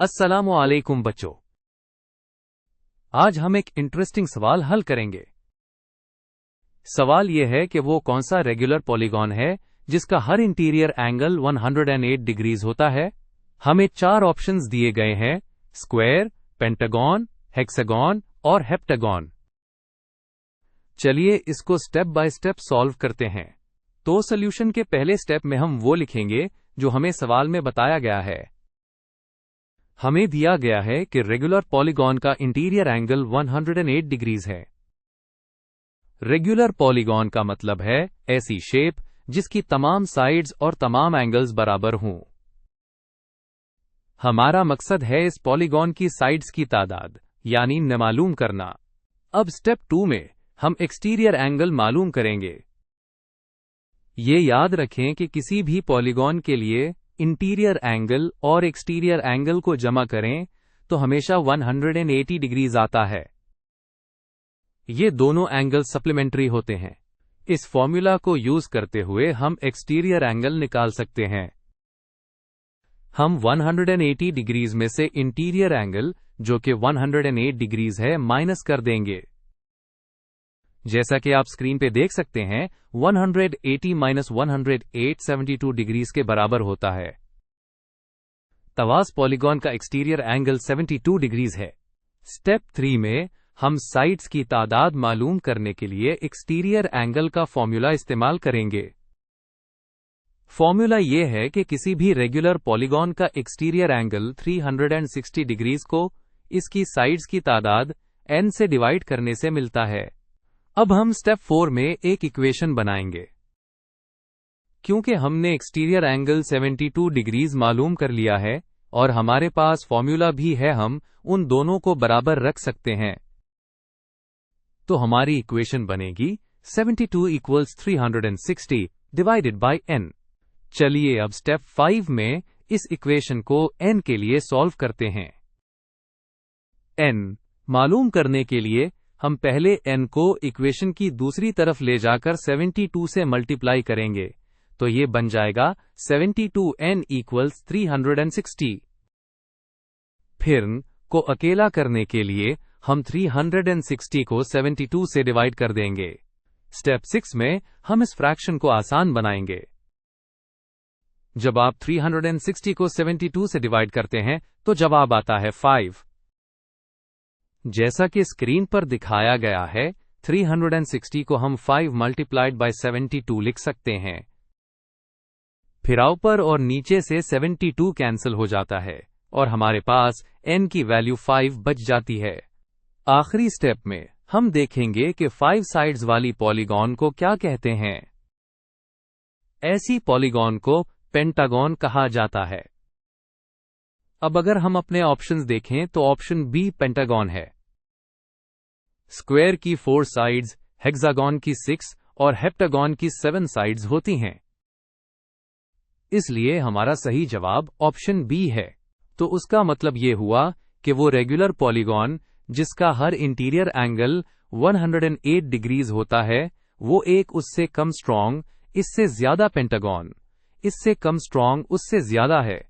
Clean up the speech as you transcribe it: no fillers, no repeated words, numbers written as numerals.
अस्सलामुअलैकुम बच्चों, आज हम एक इंटरेस्टिंग सवाल हल करेंगे। सवाल यह है कि वो कौन सा रेगुलर पॉलीगॉन है जिसका हर इंटीरियर एंगल 108 डिग्रीज होता है। हमें 4 ऑप्शंस दिए गए हैं: स्क्वायर, पेंटागन, हेक्सागन और हेप्टागन। चलिए इसको स्टेप बाय स्टेप सॉल्व करते हैं। तो सॉल्यूशन के पहले स्टेप में हम वो लिखेंगे जो हमें सवाल में बताया गया है। हमें दिया गया है कि रेगुलर पॉलीगॉन का इंटीरियर एंगल 108 डिग्रीज है। रेगुलर पॉलीगॉन का मतलब है ऐसी शेप जिसकी तमाम साइड्स और तमाम एंगल्स बराबर हों। हमारा मकसद है इस पॉलीगॉन की साइड्स की तादाद यानी न मालूम करना। अब स्टेप 2 में हम एक्सटीरियर एंगल मालूम करेंगे। ये याद रखें कि किसी भी पॉलीगॉन के लिए इंटीरियर एंगल और एक्सटीरियर एंगल को जमा करें तो हमेशा 180 डिग्रीज आता है। ये दोनों एंगल सप्लीमेंट्री होते हैं। इस फॉर्मूला को यूज करते हुए हम एक्सटीरियर एंगल निकाल सकते हैं। हम 180 डिग्रीज में से इंटीरियर एंगल जो कि 108 डिग्रीज है माइनस कर देंगे। जैसा कि आप स्क्रीन पे देख सकते हैं 180 माइनस 108 72 डिग्रीज के बराबर होता है। तवास पॉलीगॉन का एक्सटीरियर एंगल 72 डिग्रीज है। स्टेप 3 में हम साइड्स की तादाद मालूम करने के लिए एक्सटीरियर एंगल का फॉर्मूला इस्तेमाल करेंगे। फॉर्मूला यह है कि किसी भी रेगुलर पॉलीगॉन का एक्सटीरियर एंगल 360 डिग्रीज को इसकी साइड्स की तादाद n से डिवाइड करने से मिलता है। अब हम स्टेप 4 में एक इक्वेशन बनाएंगे। क्योंकि हमने एक्सटीरियर एंगल 72 डिग्रीज मालूम कर लिया है और हमारे पास फॉर्मूला भी है, हम उन दोनों को बराबर रख सकते हैं। तो हमारी इक्वेशन बनेगी 72 इक्वल्स 360 डिवाइडेड बाय n। चलिए अब स्टेप 5 में इस इक्वेशन को n के लिए सॉल्व करते हैं। n मालूम करने के लिए हम पहले n को इक्वेशन की दूसरी तरफ ले जाकर 72 से मल्टीप्लाई करेंगे, तो ये बन जाएगा 72n इक्वल्स 360। फिर n को अकेला करने के लिए हम 360 को 72 से डिवाइड कर देंगे। स्टेप 6 में हम इस फ्रैक्शन को आसान बनाएंगे। जब आप 360 को 72 से डिवाइड करते हैं तो जवाब आता है 5। जैसा कि स्क्रीन पर दिखाया गया है 360 को हम 5 मल्टीप्लाइड बाय 72 लिख सकते हैं। फिर ऊपर और नीचे से 72 कैंसिल हो जाता है और हमारे पास n की वैल्यू 5 बच जाती है। आखिरी स्टेप में हम देखेंगे कि 5 साइड्स वाली पॉलीगॉन को क्या कहते हैं। ऐसी पॉलीगॉन को पेंटागन कहा जाता है। अब अगर हम अपने ऑप्शंस देखें तो ऑप्शन बी पेंटागन है। स्क्वायर की 4 साइड्स, हेक्सागन की 6 और हेप्टागन की 7 साइड्स होती हैं। इसलिए हमारा सही जवाब ऑप्शन बी है। तो उसका मतलब ये हुआ कि वो रेगुलर पॉलीगॉन जिसका हर इंटीरियर एंगल 108 डिग्रीज होता है वो एक उससे कम स्ट्रॉन्ग, इससे ज्यादा पेंटागन, इससे कम स्ट्रॉन्ग, उससे ज्यादा है।